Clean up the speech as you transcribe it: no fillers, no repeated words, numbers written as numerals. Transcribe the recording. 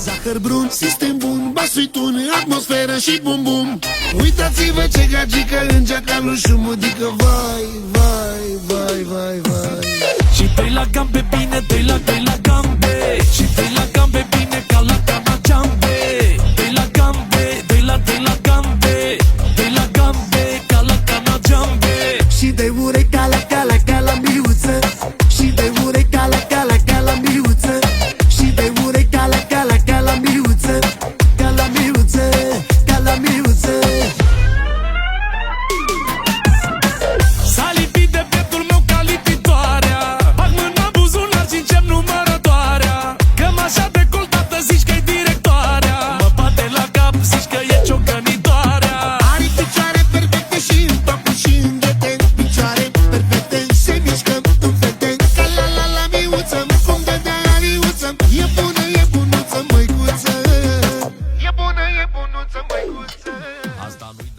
Zahăr brun, sistem bun, basui tun, atmosferă și bum bum. Uitați-vă ce gagică în geaca lui Șumudică. Vai, vai, vai, vai, vai. Și dă-i la gambe bine, dă-i la gambe. Și dă-i la gambe bine ca la cana jambe. Dă-i la gambe, dă-i la gambe. Dă-i la gambe ca la cana jambe. Și dă-i ureca la miuță. Și dă-i ureca la miuță. Și dă-i ureca la miuță. Ca la miuță, ca la miuță. S-a lipit de pieptul meu ca lipitoarea. Bag mâna în buzunar și încep numărătoarea. Cămașa decoltată zici că-i directoarea. Mă bate la cap, zici că e ciocănitoarea. Are picioare perfecte și în papuri și în ghete. Picioare perfecte, se mișcă în fete. Ca la miuță, cum dă-dea la miuță. E bunuță, măicuță. E bunuță, măicuță. Asta nu-i